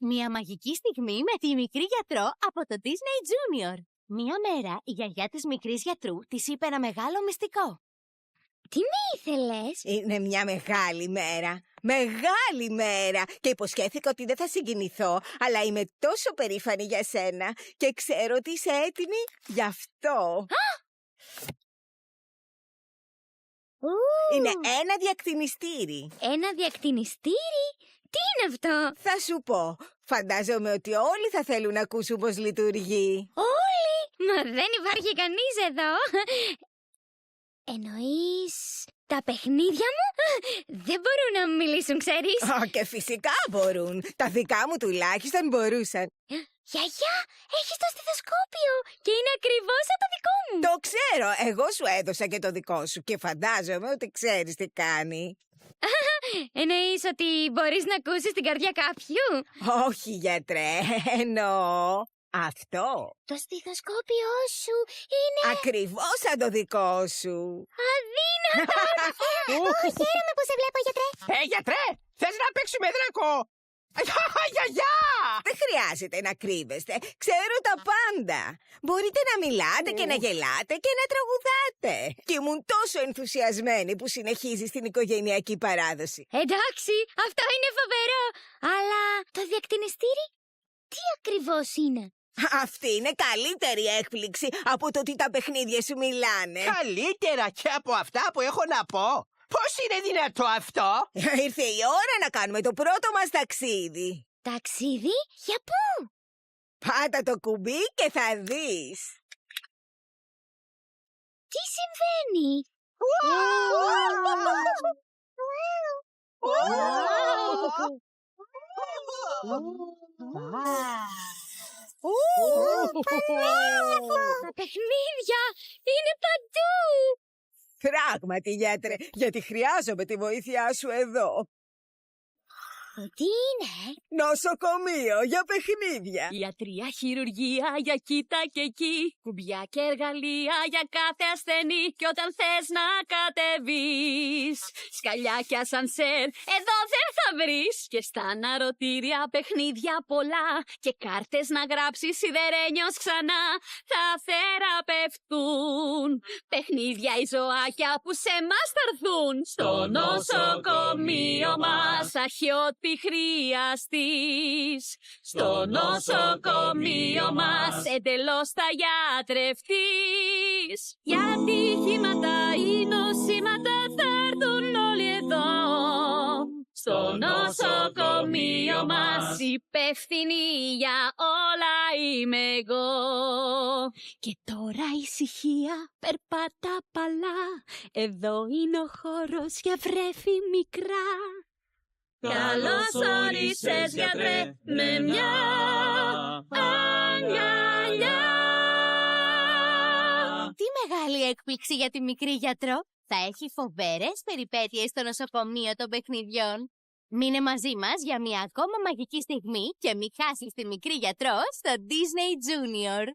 Μια μαγική στιγμή με τη μικρή γιατρό από το Disney Junior. Μια μέρα η γιαγιά της μικρής γιατρού της είπε ένα μεγάλο μυστικό. Τι με ήθελες? Είναι μια μεγάλη μέρα. Μεγάλη μέρα. Και υποσχέθηκα ότι δεν θα συγκινηθώ, αλλά είμαι τόσο περήφανη για σένα και ξέρω ότι είσαι έτοιμη γι' αυτό. Είναι ένα διακτηνιστήρι. Ένα διακτηνιστήρι? Τι είναι αυτό? Θα σου πω. Φαντάζομαι ότι όλοι θα θέλουν να ακούσουν πώς λειτουργεί. Όλοι? Μα δεν υπάρχει κανείς εδώ. Εννοείς τα παιχνίδια μου? Δεν μπορούν να μιλήσουν, ξέρεις. Και φυσικά μπορούν. Τα δικά μου τουλάχιστον μπορούσαν. Γιαγιά, έχεις το στεθοσκόπιο και είναι ακριβώς σαν το δικό μου. Το ξέρω. Εγώ σου έδωσα και το δικό σου και φαντάζομαι ότι ξέρεις τι κάνει. Εννοείς ότι μπορείς να ακούσεις την καρδιά κάποιου? Όχι, γιατρέ. Εννοώ αυτό. Το στεθοσκόπιό σου είναι... Ακριβώς σαν το δικό σου. Αδύνατο! Χαίρομαι που σε βλέπω, γιατρέ. Γιατρέ, θες να παίξουμε δράκο? Γιαγιά! Δεν χρειάζεται να κρύβεστε. Ξέρω τα πάντα. Μπορείτε να μιλάτε και να γελάτε και να τραγουδάτε. Και ήμουν τόσο ενθουσιασμένη που συνεχίζεις την οικογενειακή παράδοση. Εντάξει, αυτό είναι φοβερό. Αλλά το διακτηνιστήρι, τι ακριβώς είναι? Αυτή είναι καλύτερη έκπληξη από το ότι τα παιχνίδια σου μιλάνε. Καλύτερα και από αυτά που έχω να πω. Πώς είναι δυνατό αυτό? Ήρθε η ώρα να κάνουμε το πρώτο μας ταξίδι. Ταξίδι? Για πού? Πάτα το κουμπί και θα δεις. Τι συμβαίνει? Τα παιχνίδια είναι παντού. Πράγματι, γιατρέ, γιατί χρειάζομαι τη βοήθειά σου εδώ. Τι είναι? Νοσοκομείο για παιχνίδια. Ιατρία, χειρουργία για κοίτα και εκεί. Κουμπιά και εργαλεία για κάθε ασθενή. Και όταν θες να κατεβείς, σκαλιά και ασανσέρ εδώ δεν θα βρεις. Και στα αναρωτήρια παιχνίδια πολλά. Και κάρτες να γράψεις σιδερένιος ξανά. Θα θεραπευτούν. Παιχνίδια οι ζωάκια που σε μας θα έρθουν. Στο νοσοκομείο μας έχει ό,τι χρειαστείς. Στο νοσοκομείο μας εντελώς θα γιατρευτείς. Για ατυχήματα ή νοσήματα θα έρθουν όλοι εδώ. Στο νοσοκομείο μας υπεύθυνη για όλα είμαι εγώ. Και τώρα ησυχία, περπάτα παλά. Εδώ είναι ο χώρος για βρέφη μικρά. Καλώς όρισες, γιατρέ, με μια αγκαλιά. Τι μεγάλη έκπληξη για τη μικρή γιατρό. Θα έχει φοβερές περιπέτειες στο νοσοκομείο των παιχνιδιών. Μείνε μαζί μας για μια ακόμα μαγική στιγμή και μην χάσεις τη μικρή γιατρό στο Disney Junior.